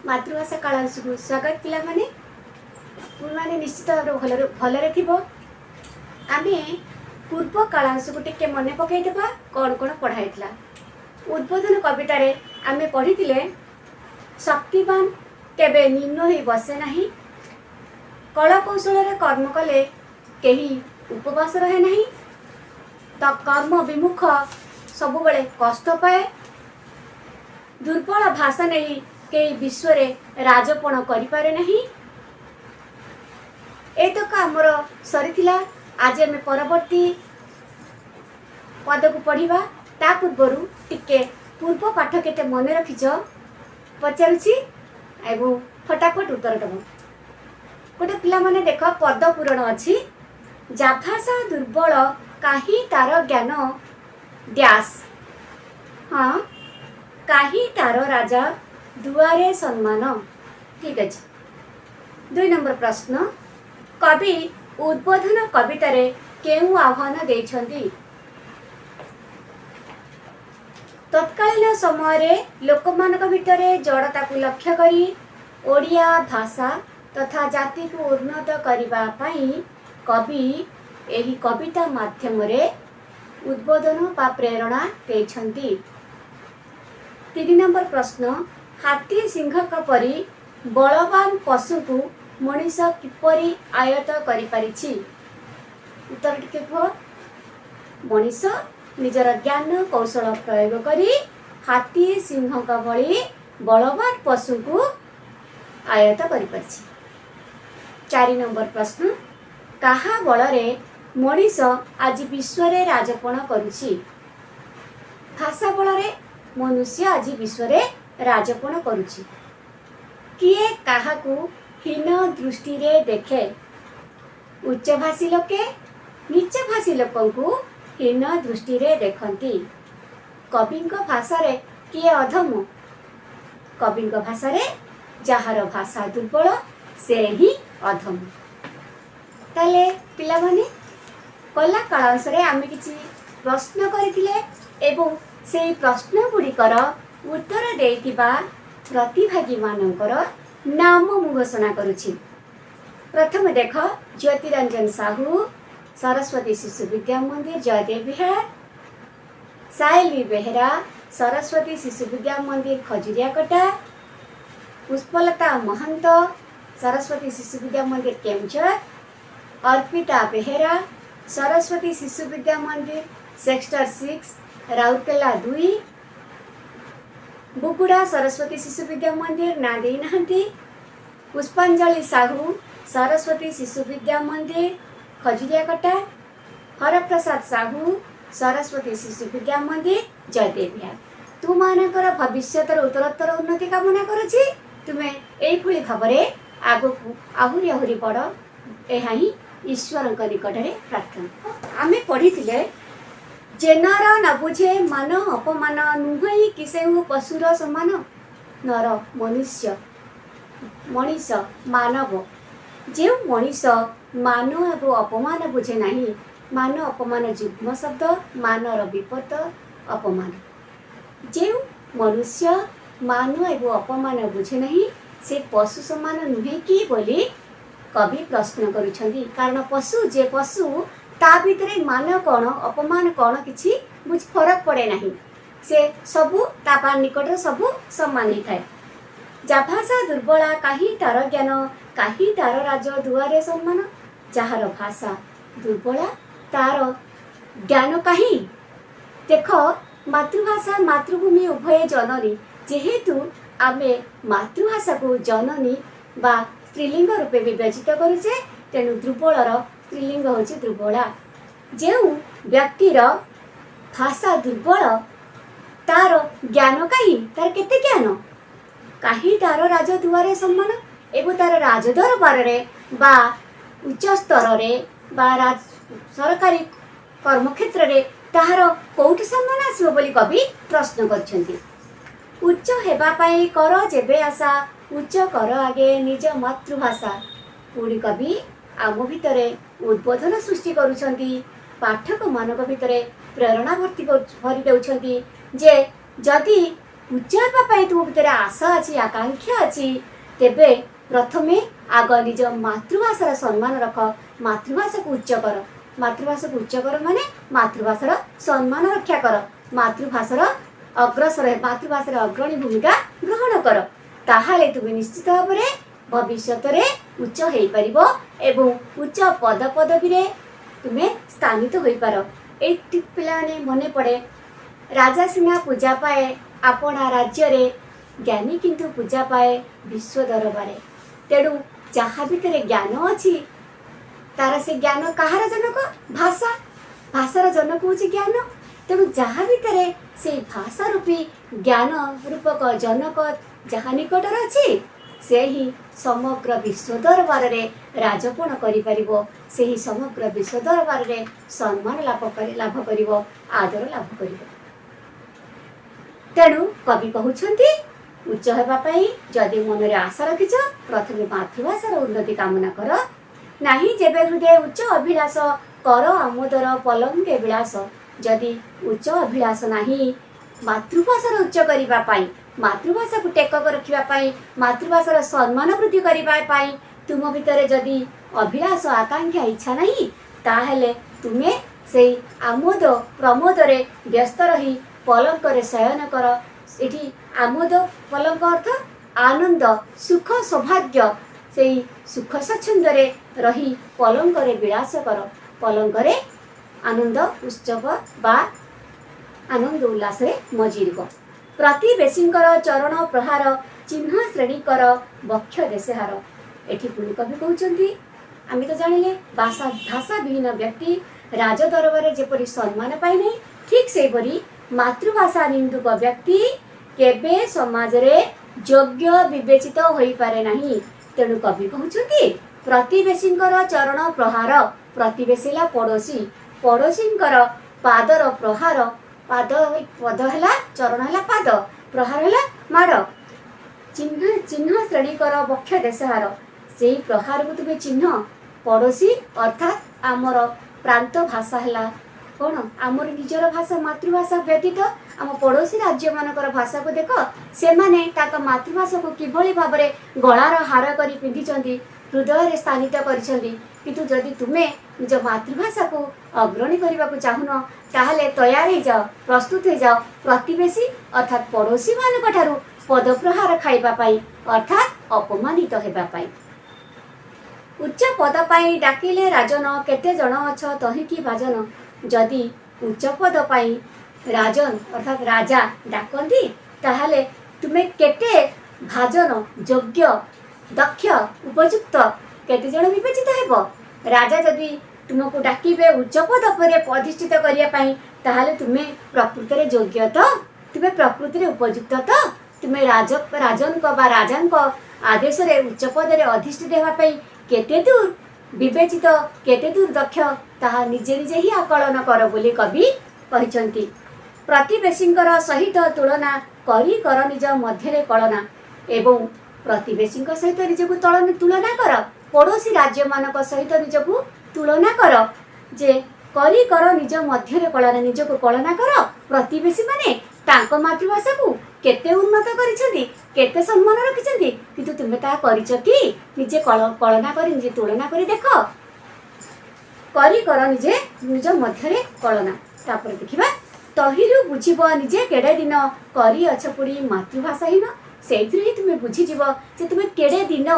मातृभाषा कालांश को स्वागत पिला माने माने निश्चित भाव भलरे थिबो। आमे पूर्व कालांश को टिके मने पकई देबा कोन कोन पढ़ाइतला। उद्बोधन कविता रे आमे पढ़ितिले शक्तिवान केबे निम्न होई बसे नाही, कला कौशल रे कर्म कले केही उपवास रहे नाही, तो कर्म विमुख सब बेले कष्ट पाए, दुर्बल भाषा नहीं कई विश्व रे राजपण करि पारे नहीं। एतक आमर सरीथिला। आज आम परवर्ती पद को पढ़िबा। ता पूर्वरु टिके पूर्व पाठ केते मन रखिछ पचारुछि एवं फटाफट उत्तर दब। गोटे पिला माने देख पद पूरण अछि। जाभाषा दुर्बल काही तार ज्ञान डैश। हाँ, काही तार राजा दुआरे सम्मान। ठीक अच्छे। 2 नंबर प्रश्न, कवि उद्बोधन कविता रे केउ आह्वान देइछंती? तत्कालीन समय रे लोकमानक भितरे जड़ता को लक्ष्य करी ओडिया भाषा तथा जाति को उन्नत करिबा पई कवि एही कविता माध्यम रे उद्बोधन बा प्रेरणा देइछंती। 3 नंबर प्रश्न, हाथी सिंह परी बलवान पशु को मनीष किपरि आयत करि पारिछि? उत्तर टिके कह। मनीष निजर ज्ञान कौशल प्रयोग करी हाथी सिंह भली बलवान पशु को आयत करि पारिछि। 4 नंबर प्रश्न, काहा बलरे मनीष आज विश्व रे राजपण करुछि? भाषा बलरे मनुष्य आज विश्व रे राजपण करुछि। किए काहाकू हीन दृष्टि रे देखे? उच्चभाषी लोके नीचभाषी लोकंकु हीन दृष्टि रे देखंती। कविंक भाषा रे किए अधम? कविंक भाषा रे जहार भाषा दुर्बल से ही अधम। ताले पिला माने कला कालांश रे आमे किछि प्रश्न करिथिले एवं से प्रश्न गुड़िकर उत्तर देइतिबा प्रतिभागी मानकर नाम मु घोषणा करुछि। प्रथम देख, ज्योतिरंजन साहू, सरस्वती शिशु विद्या मंदिर, जयदेव विहार। साइली बेहरा, सरस्वती शिशु विद्या मंदिर, खजुरियाकटा। पुष्पलता महंत, सरस्वती शिशु विद्या मंदिर, केमझर। अर्पिता बेहरा, सरस्वती शिशु विद्या मंदिर, सेक्टर 6, राउरकेला 2। बुकुड़ा, सरस्वती शिशु विद्या मंदिर, ना दे नहंती। पुष्पांजलि साहू, सरस्वती शिशु विद्या मंदिर, खजुरियाकटा। हरप्रसाद साहू, सरस्वती शिशु विद्या मंदिर, जयदेव विहार। तु मानकर भविष्यतर उत्तरोत्तर उन्नति कामना करुछि। तुमे एई भली भाबरे आगकू आहुरी आहुरी बड़ एहा ही ईश्वरक निकटरे प्रार्थना। आमे पढ़िथिले, जे नर न बुझे मान अपमान नुहई किसेहु पशुर समान। नर मनुष्य मनीष मानव जे मनीष मान एवं अपमान बुझे नहीं। मान अपमान जुग्म शब्द, मानर विपद अपमान। जे मनुष्य मान एवं अपमान बुझे नहीं से पशु समान नुहे कि बोली कवि प्रश्न करुछंती। कारण पशु जे पशु ता भितरे मान कौन अपमान कौन किछि बुझ फरक पड़े नहीं। से सबु तापा निकट सबु समान ही थाए। जाभाषा दुर्बला काही तार ज्ञान काही तार राज दुआरे सम्मान। जहार भाषा दुर्बला तार ज्ञान काही। देख, मातृभाषा मातृभूमि उभय जननी। जेहेतु आमे मातृभाषा को जननी बा स्त्रीलिंग रूपे विवेचित करुचे, तेणु दुर्बलर स्त्रीलिंग होची दुर्बला। जो व्यक्तिर भाषा दुर्बल तार ज्ञान काही, तार केते ज्ञान काही तार राज दुआरे सम्मान। एवं तार राजदरबार रे बा उच्च स्तर रे बा सरकारी कर्मक्षेत्र रे ताहार कोउठी सम्मान आसीबो बोली कवि प्रश्न करछंती। उच्च हेबा पाई कर जेबे आशा, उच्च कर आगे निज मातृभाषा। पुणी कवि आम भितरे उद्बोधन सृष्टि करुछंती। पाठक मानक भितरे प्रेरणा भर्ती भरी देउछंती जे जदि उच्च होगा तुम भितर आशा अच्छी आकांक्षा अच्छी तेबे प्रथमे आग निज मातृभाषार सम्मान रख मातृभाषा को उच्च कर मातृभाषा को उच्च कर माने मातृभाषार सम्मान रक्षा कर मातृभाषार अग्रसर मातृभाषार अग्रणी भूमिका ग्रहण कर ताहाले तुम निश्चित भाव में भविष्य उच्च हो पार एवं उच्च पद पदवी तुम्हें स्थानित हो पार। ये पिलाने मने पड़े राजा सिंहा पूजा पाए आपना राज्य रे ज्ञानी किंतु पूजा पाए विश्व दरबारे तेणु जहाँ भितर ज्ञान अच्छी तार से ज्ञान कहार जनक भाषा भाषार जनक हूँ ज्ञान तेणु जहाँ भितर से भाषा रूपी ज्ञान रूपक जनक जहाँ निकटर अच्छी से ही समग्र विश्व दरबार रे राजपण करि समग्र विश्व दरबार रे सम्मान लाभ कर आदर लाभ कर। तेणु कवि कहउछंती उच्च होगापाई जदि मन रे आशा रखिछ प्रथमे मातृभाषार उन्नति कामना कर नाही जेबे हृदय उच्च अभिलाष कर आमोदर पलंके विलास जदि उच्च अभिलाष नाही मातृभाषार उच्च करिबा पाई मातृभाषा को टेकक रखापी मातृभाषार सम्मान वृद्धि करने तुम भितर जदि अभिलाष आकांक्षा इच्छा नहीं ताहले तुम्हें से आमोद प्रमोद रे व्यस्त रही पलंक रे शयन कर एठी आमोद पलंक अर्थ आनंद सुख सौभाग्य से सुख स्वच्छंद रे रही पलंक रे विलास कर पलंक रे आनंद उत्सव बा आनंद उल्लास रे मजीर प्रतिवेशींकर चरण प्रहार चिन्ह श्रेणी कर बक्ष देशहार एठी पुणी कवि कहउछंती आमी तो जानिले भाषा भाषा विहीन व्यक्ति राज दरबार जेपरी सम्मान पाए नहीं ठीक से परी मातृभाषा निंदुक व्यक्ति केबे समाज रे योग्य विवेचित होई पारे नहीं तेणु कवि कहउछंती प्रतिवेशींकर चरण प्रहार प्रतिवेशीला पड़ोसी पड़ोसींकर पादर प्रहार पाद पद है चरण है पाद प्रहार है माड़ चिन्ह चिन्ह श्रेणी कर बक्ष देशहार से प्रहार को तुम्हें चिन्ह पड़ोसी अर्थात आमर प्रांत भाषा है कौन आमर निजर भाषा मातृभाषा व्यतीत आम पड़ोसी राज्य मानकर भाषा को देख से माने ताका मातृभाषा को किभली भाव में गलार हार कर पिंधि हृदय रे स्थानित करिसेंती किंतु जदि तुम्हें निज मातृभाषा को अग्रणी करने को चाहून ताहले तैयार हो जाओ प्रस्तुत हो जाओ प्रतिवेशी अर्थात पड़ोशी मान ठारू पद प्रहार खाइबापाई अर्थात अपमानित हेबापाई उच्च पद पाई डाकिले राजन केते जन अछ तहिकी भाजन जदि उच्च पद पाई राजन अर्थात राजा डाकती ताहले तुम्हें केते भाजन योग्य दक्ष उपयुक्त केते जन विवेचित हेबो राजा जदि तुमको डाकिबे उच्च पद पर अधिष्ठित करने ताहले तुम्हें प्रकृत रे योग्य तो तुम्हें प्रकृति रे उपयुक्त तो तुम्हें राजन को बा राजान को आदेश रे उच्च पद रे अधिष्ठित हेबा केते दूर विवेचित केते दूर दक्ष ताहा निजे निजे ही आकलन कर बोली कवि कहिसंती प्रतिवेशींकर सहित तुलना करी कर निज मध्यरे कलना एवं प्रतिवेशी सहित निजको तुलना कर पड़ोसी राज्य मानक सहित निजको तुलना कर जे करी कर निज मध्यरे कलना निजको कलना कर प्रतिवेशी माने तांको मातृभाषा को केते उन्नत करिसेंती केते सम्मान रखिसेंती किंतु तुमे ता करिसो कि निजे कलना करी निजे तुलना करी देख करी कर निजे निज मध्यरे कलना तापर देखिबा तहिरु बुझिबो निजे केडे दिन करी अछ पुरी मातृभाषाहीन सेइथि तुमे बुझिजिब जे तुमे केडे दिन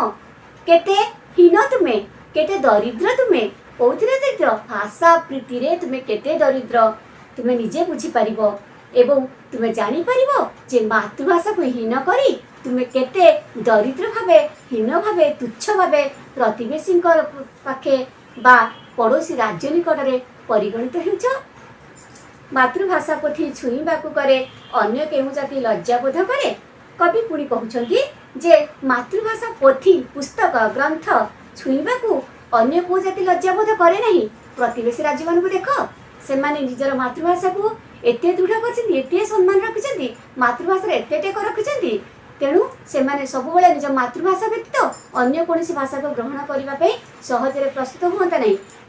केते हीन तुमे केते दरिद्र तुमे कौथिरे दरिद्र भाषा प्रीति रे तुमे केते दरिद्र तुमे निजे बुझी पारिबो एवं तुमे जानी पारिबो जे मातृभाषा को हीन करी तुमे केते दरिद्र भावे हीन भावे तुच्छ भावे प्रतिवेशी पाखे बा पड़ोसी राज्य निकटरे परिगणित हेउछ मातृभाषा पोथी छुईबाकू करे अन्य केहू जाति लज्जाबोध करे कवि पुणी कहउछंती जे मातृभाषा पोथी पुस्तक ग्रंथ छुईबाकू अन्य को जाति लज्जाबोध करे नहीं प्रतिवेशी राज्य मान को देख से माने निजर मातृभाषा को एते दृढ़ करछंती एते सम्मान रखिछंती मातृभाषा रे एते टेक रखिछंती तेणु से सबुबले निज मातृभाषा व्यतीत अन्य कौन भाषा को ग्रहण करने सहजरे प्रस्तुत हूँ ना।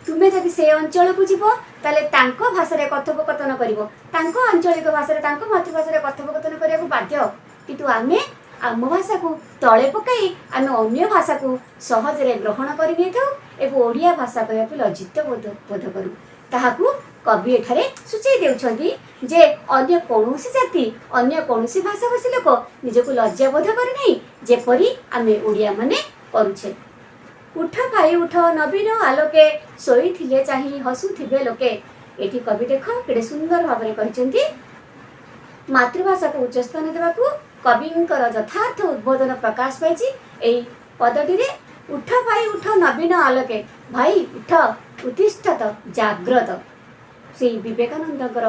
तुम्हें जब से अंचल को जीव ताले भाषा कथोपकथन कर आंचलिक भाषा मातृभाषा कथोपकथन करने को बाध्य, किंतु आमे आम भाषा को तले पकई आम अन्य भाषा को सहजरे ग्रहण कर ओडिया भाषा कहूँ लज्जित बोध करूँ। ताहाकू कवि एठारे सूचई देउछंती जे अन्य कौनसी जाति अन्य कौनसी भाषाभाषी लोक निजको लज्जा बोध करे नहीं जेपरी आमे ओडिया माने करूछे। उठ भाई उठ नवीन आलोके शोईथिले चाहि हसुथिबे लोके। एठी कवि देख केडे सुंदर भाबरे कहिसंती मातृभाषा को उच्च स्थान देबाकू कविंकर यथार्थ उद्बोधन प्रकाश पाइछि। एई पदटी रे उठ भाई उठ नवीन आलोके, भाई उठ उत्तिष्ठत जाग्रत, से विवेकानंदर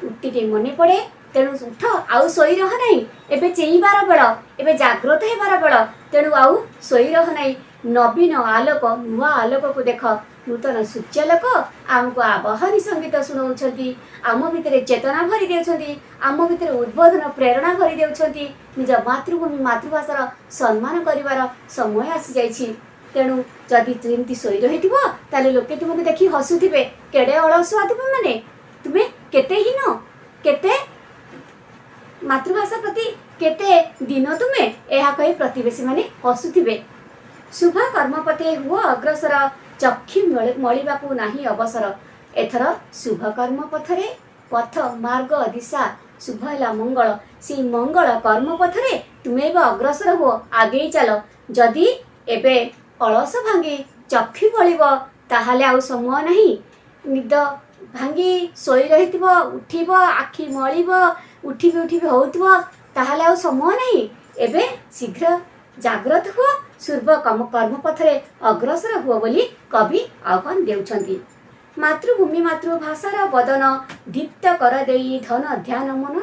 उक्ति मन पड़े। तेणु उठ आउ शोई रह नहीं, एबे चेईबार बेल, एबे जाग्रत हेबार बेल, तेणु आउ शोई रह नहीं। नवीन आलोक नुआ आलोक को देख, नूतन सूर्यालोक आमको आवाहनी संगीत शुणाउछंती, आम भितर चेतना भरी देउछंती, आम भितर उद्बोधन प्रेरणा भरी देउछंती। निज मातृभूमि मातृभाषार सम्मान करिवार समय आसी जाइछि। तेणु जदि तुमती शोई रही ताले लोके तुमको देखी हसुथिबे, केड़े अलसुआ तुम माने, तुम्हें केते हीन, केते मातृभाषा प्रति केते दिन तुम्हें यह कही प्रतिवेशी माने हसुथिबे। शुभ कर्म पथे हुआ अग्रसर, चक्षु मलिबाकू नाही अवसर। एथर शुभ कर्म पथरे पथ मार्ग दिशा शुभ है मंगल, सी मंगल कर्म पथरे तुम्हें अग्रसर हुओ, आगे चल। जदि एबे अलस भांगी चक्षु बलिब ताहाले आउ समय नहीं, निद भांगी शोई रही उठिब आखि मलिब उठिबी उठिबी होउथबो ताहाले आउ समय नहीं, एबे शीघ्र जाग्रत हुओ, सूर्व कर्म पथरे अग्रसर हुओ बोली कवि आह्वान देउछंती। मातृभूमि मातृभाषार बदन दीप्त कर देई धन ध्यान मन।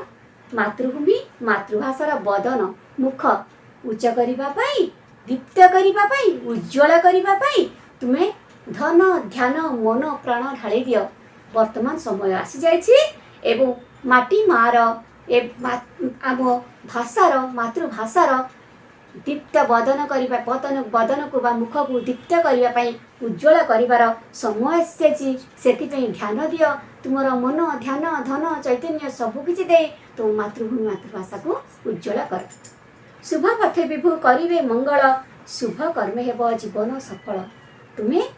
मातृभूमि मातृभाषार बदन मुख उच्च करिबा पाई, दीप्त करिबा पाई, उज्ज्वल करिबा पाई तुमे धन ध्यान मन प्राण ढाली दियो। वर्तमान समय आसी जाइछि एवं माटी मार आम भाषार मातृभाषार दीप्त बदन करिबा बदन को बा मुख को दीप्त करिबा पाई उज्ज्वल करिवार समय आसी सेति ध्यान दियो। तुमर मन ध्यान धन चैतन्य सबु किछि दे तो मातृभूमि मातृभाषा को उज्ज्वल कर। शुभ पथे विभु करिवे मंगल, शुभ कर्मे हेब जीवन सफल। तुम्हें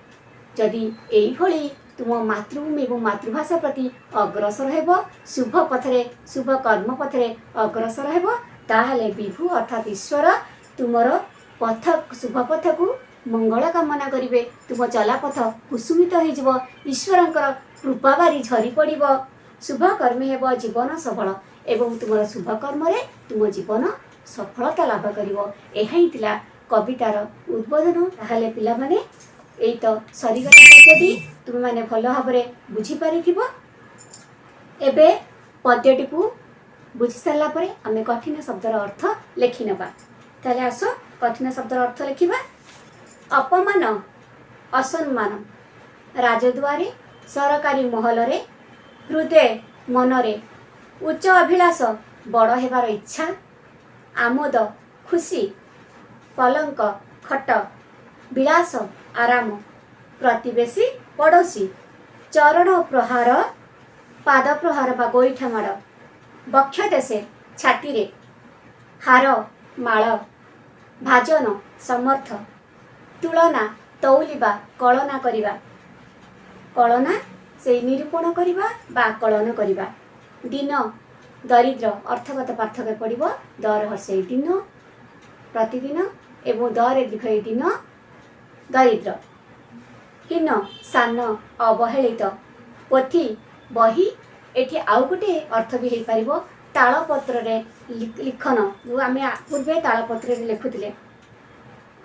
जदि एई भली तुम मातृभूमि और मातृभाषा प्रति अग्रसर हेब, शुभ पथरे शुभ कर्म पथरे अग्रसर हेब, ताहले विभु अर्थात ईश्वर तुमर पथ शुभ पथ को मंगल कामना करिवे। तुम चला पथ कुसुमित हो, ईश्वरंकर कृपा बारी झरी पड़िब। शुभ कर्मे हेब जीवन सफल एवं तुम शुभ कर्म तुम जीवन सफलता लाभ करिवो। एहा ही थिला कवितार उद्बोधन। ताहले पिला माने एई तो सरीगला पद्यटी तुम माने भल भाबरे बुझी पारिथिबो। एबे पद्यटी को बुझी सारा पर आम कठिन शब्दर अर्थ लेखि नबा। ताहले आस कठिन शब्दर अर्थ लिखिबा। अपमान असम्मान, राजद्वारे सरकारी महलरे, हृदय मनरे, उच्च अभिलाष बड़ हेबार इच्छा, आमोद खुशी, पलंक खट, विलास आराम, प्रतिवेशी पड़ोशी, चरण प्रहार पाद प्रहार बा गोईठा माड़, बक्ष देशे छाती रे, हार माळ, भाजन समर्थ, तुलना तौलिबा कलना करिबा, कलना से निरूपण करिबा बा कलन करिबा, दिन दरिद्र अर्थगत पार्थक्य पड़िबो। दर हर्षे दिन प्रतिदिन एवं दरे दीर्घ दिन दरिद्र, हीन सान अवहेलित, पोथी बही एठी आउ गोटे अर्थ भी हो पारिबो तालपत्र रे लिखन। जो आम पूर्वे तालपत्र रे लिखुतिले,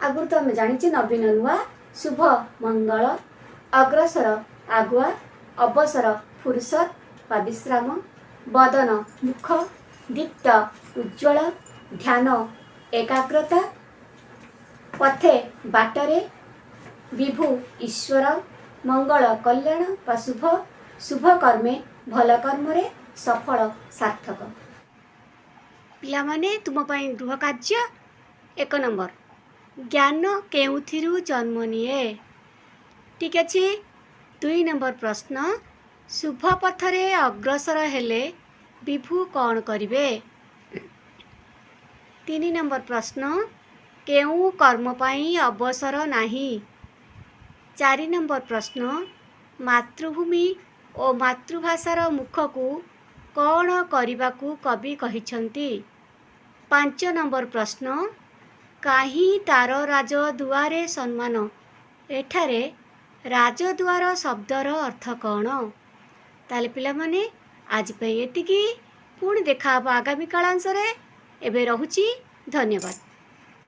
आगुर तो आम जानिचे नवीन नुआ, शुभ मंगल, अग्रसर आगुआ, अवसर फुर्सत बा विश्राम, बदन मुख दीप्त उज्ज्वल, ध्यान एकाग्रता, पथे बाटरे, विभु ईश्वर, मंगल कल्याण बा शुभ, शुभ कर्मे भल कर्मरे सफल सार्थक। ପିଲାମାନେ ତୁମ ପାଇଁ ଗୃହ କାର୍ଯ୍ୟ 1 ନମ୍ବର, ଜ୍ଞାନ କେଉଁଥିରୁ ଜନ୍ମ ନିଏ? ଠିକ୍ ଅଛି। 2 ନମ୍ବର ପ୍ରଶ୍ନ, ଶୁଭ ପଥରେ ଅଗ୍ରସର ହେଲେ ବିଭୁ କ'ଣ କରିବେ? 3 ନମ୍ବର ପ୍ରଶ୍ନ, କେଉଁ କର୍ମ ପାଇଁ ଅବସର ନାହିଁ? 4 ନମ୍ବର ପ୍ରଶ୍ନ, ମାତୃଭୂମି ଓ ମାତୃଭାଷାର ମୁଖକୁ କ'ଣ କରିବାକୁ କବି କହିଛନ୍ତି? 5 ନମ୍ବର ପ୍ରଶ୍ନ, କାହିଁ ତାର ରାଜଦୁଆରେ ସମ୍ମାନ? ଏଠାରେ ରାଜଦୁଆର ଶବ୍ଦର ଅର୍ଥ କ'ଣ? ତାହେଲେ ପିଲାମାନେ ଆଜି ପାଇଁ ଏତିକି। ପୁଣି ଦେଖା ହେବ ଆଗାମୀ କାଳାଂଶରେ। ଏବେ ରହୁଛି, ଧନ୍ୟବାଦ।